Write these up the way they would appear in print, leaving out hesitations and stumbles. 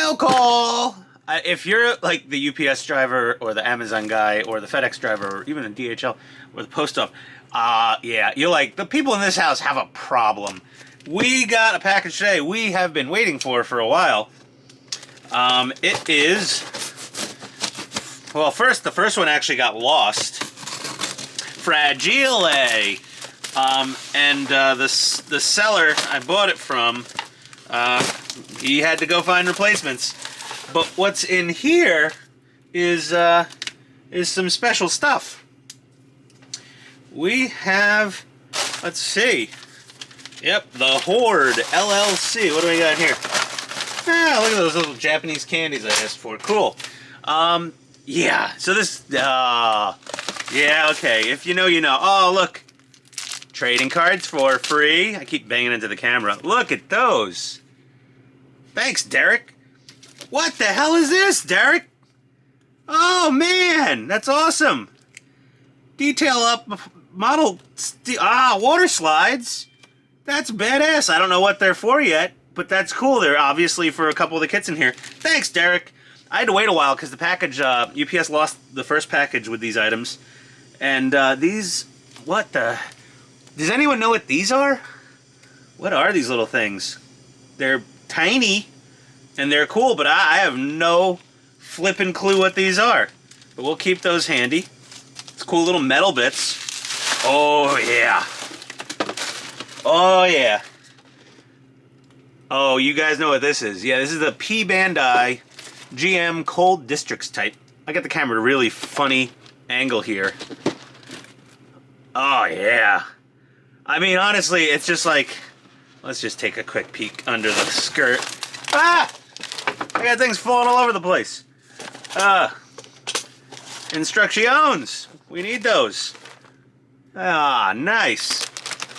mail call. If you're like the UPS driver or the Amazon guy or the FedEx driver or even a DHL or the post office, yeah, you're like, the people in this house have a problem. We got a package today we have been waiting for a while. It is, well, the first one actually got lost. Fragile. And the seller I bought it from, he had to go find replacements. But what's in here is some special stuff. We have, let's see. Yep, the HOard LLC. What do we got here? Ah, look at those little Japanese candies I asked for. Cool. Yeah. So this. Yeah. Okay. If you know, you know. Oh, look. Trading cards for free. I keep banging into the camera. Look at those. Thanks, Derek. What the hell is this, Derek? Oh, man. That's awesome. Detail up model... water slides. That's badass. I don't know what they're for yet, but that's cool. They're obviously for a couple of the kits in here. Thanks, Derek. I had to wait a while because the package... UPS lost the first package with these items. And these... What the... Does anyone know what these are? What are these little things? They're tiny... And they're cool, but I have no flippin' clue what these are. But we'll keep those handy. It's cool little metal bits. Oh, yeah. Oh, yeah. Oh, you guys know what this is. Yeah, this is the P-Bandai GM Cold Districts type. I got the camera at a really funny angle here. Oh, yeah. I mean, honestly, it's just like... Let's just take a quick peek under the skirt. Ah! I got things falling all over the place. Instructions. We need those. Ah, nice.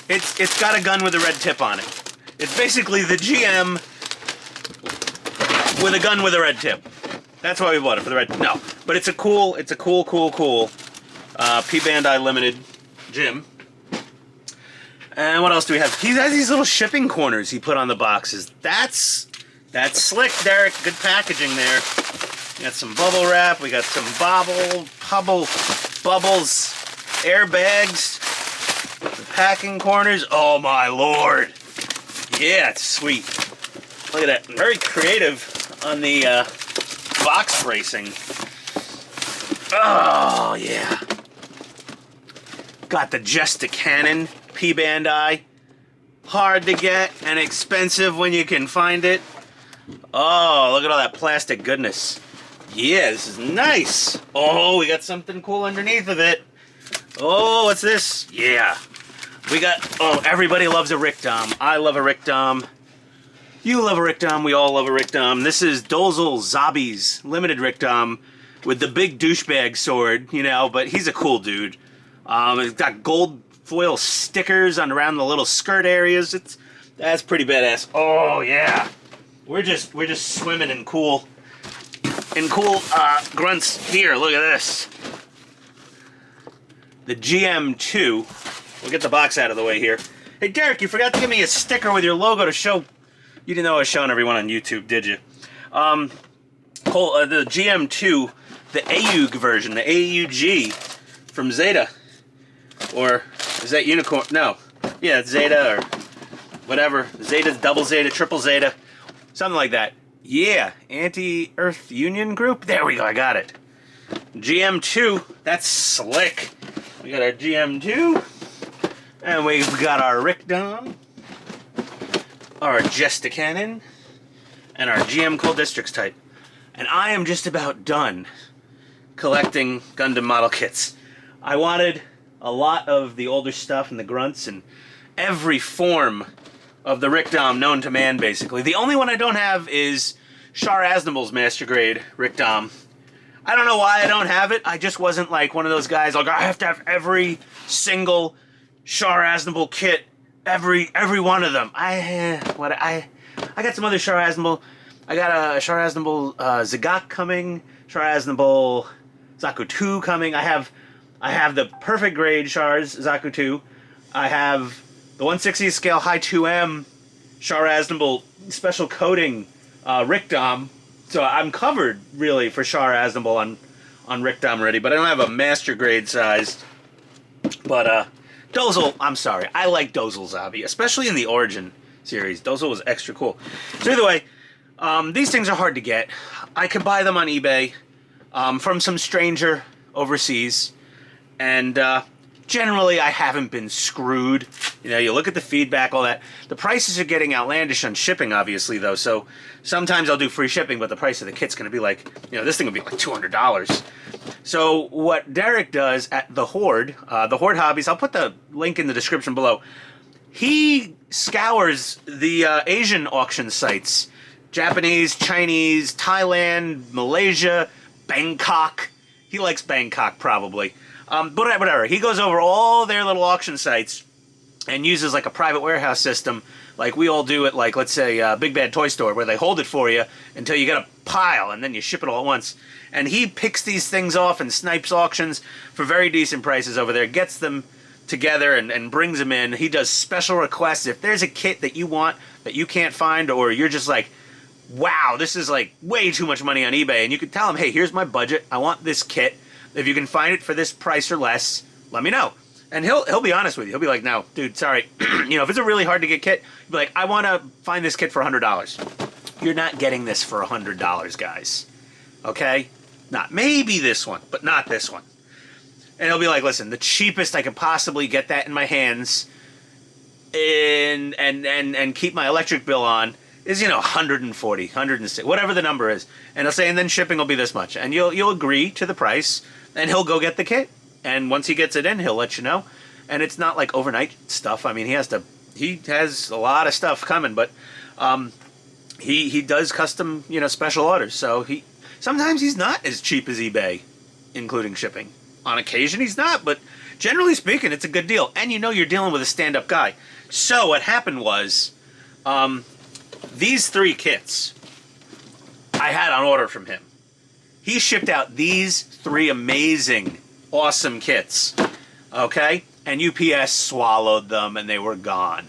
It's got a gun with a red tip on it. It's basically the GM with a gun with a red tip. That's why we bought it, for the red. No, but it's a cool P-Bandai limited gym. And what else do we have? He has these little shipping corners he put on the boxes. That's slick, Derek. Good packaging there. We got some bubble wrap. We got some bubbles, airbags, the packing corners. Oh my lord! Yeah, it's sweet. Look at that. Very creative on the box bracing. Oh yeah. Got the Just a Cannon P-Bandai. Hard to get and expensive when you can find it. Oh, look at all that plastic goodness. Yeah, this is nice. Oh, we got something cool underneath of it. Oh, what's this? Yeah. We got... Oh, everybody loves a Rickdom. I love a Rickdom. You love a Rickdom. We all love a Rickdom. This is Dozel Zabi's limited Rickdom with the big douchebag sword, you know, but he's a cool dude. It's got gold foil stickers on around the little skirt areas. That's pretty badass. Oh, yeah. We're just swimming in cool grunts here. Look at this. The GM2. We'll get the box out of the way here. Hey, Derek, you forgot to give me a sticker with your logo to show. You didn't know I was showing everyone on YouTube, did you? The GM2, the AUG version, the AUG from Zeta. Or is that Unicorn? No. Yeah, it's Zeta or whatever. Zeta, double Zeta, triple Zeta. Something like that. Yeah, Anti-Earth Union Group. There we go, I got it. GM2, that's slick. We got our GM2. And we've got our Rickdom. Our Just a Cannon. And our GM Cold Districts type. And I am just about done collecting Gundam model kits. I wanted a lot of the older stuff and the grunts and every form of the Rickdom known to man, basically. The only one I don't have is Char Aznabel's Master Grade Rickdom. I don't know why I don't have it. I just wasn't like one of those guys like, I have to have every single Char Aznabel kit, every one of them. I got some other Char Aznabel. I got a Char Aznabel Zagak coming, Char Aznabel Zaku 2 coming. I have the perfect grade Chars Zaku 2. I have the 1/60th scale high 2M Char Aznabel special coating Rickdom. So I'm covered, really, for Char Aznable on Rickdom already, but I don't have a master grade size. But Dozel, I'm sorry, I like Dozel's hobby, especially in the Origin series. Dozel was extra cool. So either way, these things are hard to get. I could buy them on eBay from some stranger overseas, and generally I haven't been screwed. You know, you look at the feedback, all that. The prices are getting outlandish on shipping, obviously, though, so sometimes I'll do free shipping, but the price of the kit's going to be like, you know, this thing will be like $200. So what Derek does at the HOard Hobbies, I'll put the link in the description below, he scours the Asian auction sites. Japanese, Chinese, Thailand, Malaysia, Bangkok. He likes Bangkok, probably. But whatever. He goes over all their little auction sites and uses like a private warehouse system like we all do at, like, let's say, Big Bad Toy Store, where they hold it for you until you get a pile and then you ship it all at once. And he picks these things off and snipes auctions for very decent prices over there, gets them together and brings them in. He does special requests. If there's a kit that you want that you can't find, or you're just like, wow, this is like way too much money on eBay, and you can tell him, hey, here's my budget, I want this kit. If you can find it for this price or less, let me know. And he'll be honest with you. He'll be like, no, dude, sorry. You know, if it's a really hard to get kit, he'll be like, I want to find this kit for $100. You're not getting this for $100, guys. Okay? Not maybe this one, but not this one. And he'll be like, listen, the cheapest I could possibly get that in my hands and keep my electric bill on is, you know, 140, 160, whatever the number is. And he'll say, and then shipping will be this much. And you'll agree to the price, and he'll go get the kit. And once he gets it in, he'll let you know. And it's not like overnight stuff. I mean, he has a lot of stuff coming, but he does custom, you know, special orders. So sometimes he's not as cheap as eBay, including shipping. On occasion he's not, but generally speaking, it's a good deal. And you know you're dealing with a stand-up guy. So what happened was, these 3 kits I had on order from him. He shipped out these 3 amazing, awesome kits, okay? And UPS swallowed them, and they were gone.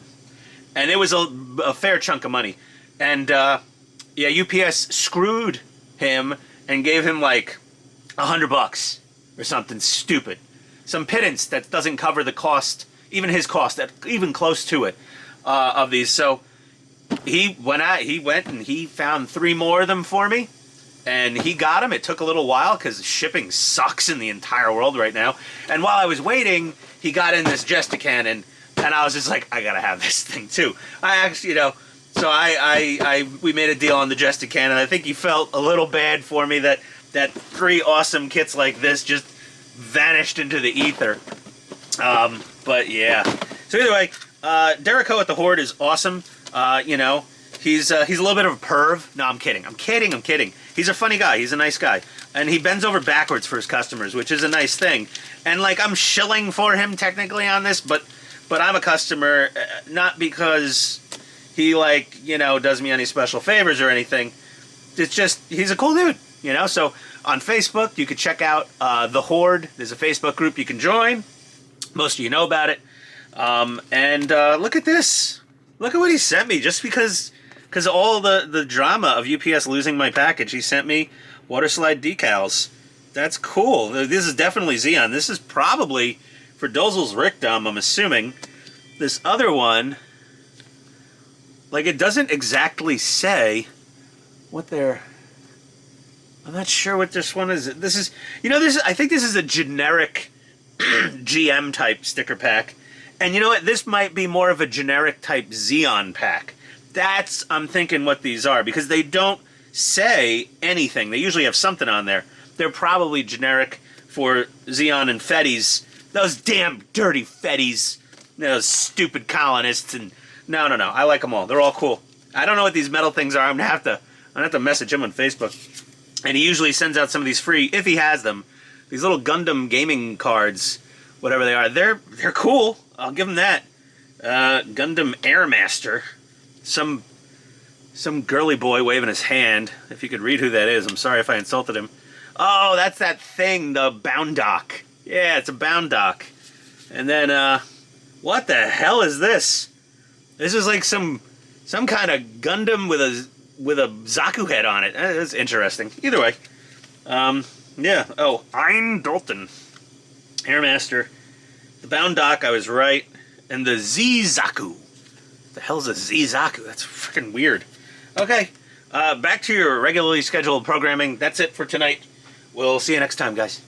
And it was a fair chunk of money. And, yeah, UPS screwed him and gave him, like, $100 or something stupid. Some pittance that doesn't cover the cost, even his cost, that even close to it, of these. So he went and he found 3 more of them for me. And he got them. It took a little while because shipping sucks in the entire world right now. And while I was waiting, he got in this Gestacan, and I was just like, I gotta have this thing too. I actually, you know, so we made a deal on the Gestacan, and I think he felt a little bad for me that 3 awesome kits like this just vanished into the ether. But yeah. So either way, Derek Ho at the HOard is awesome. You know, he's a little bit of a perv. No, I'm kidding. I'm kidding. He's a funny guy. He's a nice guy. And he bends over backwards for his customers, which is a nice thing. And, like, I'm shilling for him technically on this, but I'm a customer, not because he, like, you know, does me any special favors or anything. It's just, he's a cool dude, you know? So on Facebook, you could check out the HOard. There's a Facebook group you can join. Most of you know about it. And look at this. Look at what he sent me, just because of all the drama of UPS losing my package. He sent me water slide decals. That's cool. This is definitely Xeon. This is probably for Dozel's Rickdom, I'm assuming. This other one, like, it doesn't exactly say what they're... I'm not sure what this one is. This is, you know, I think this is a generic GM type sticker pack. And you know what? This might be more of a generic type Xeon pack. I'm thinking what these are, because they don't say anything. They usually have something on there. They're probably generic for Xeon and Fetties. Those damn dirty Fetties. Those stupid colonists. And no. I like them all. They're all cool. I don't know what these metal things are. I'm gonna have to message him on Facebook. And he usually sends out some of these free, if he has them. These little Gundam gaming cards, whatever they are. They're cool. I'll give him that. Gundam Airmaster. Some girly boy waving his hand. If you could read who that is. I'm sorry if I insulted him. Oh, that's that thing, the bound dock. Yeah, it's a bound dock. And then, what the hell is this? This is like some kind of Gundam with with a Zaku head on it. That's interesting. Either way. Yeah. Oh, Ein Dalton. Airmaster. The Bound Dock, I was right. And the Z-Zaku. The hell's a Z-Zaku? That's freaking weird. Okay. Back to your regularly scheduled programming. That's it for tonight. We'll see you next time, guys.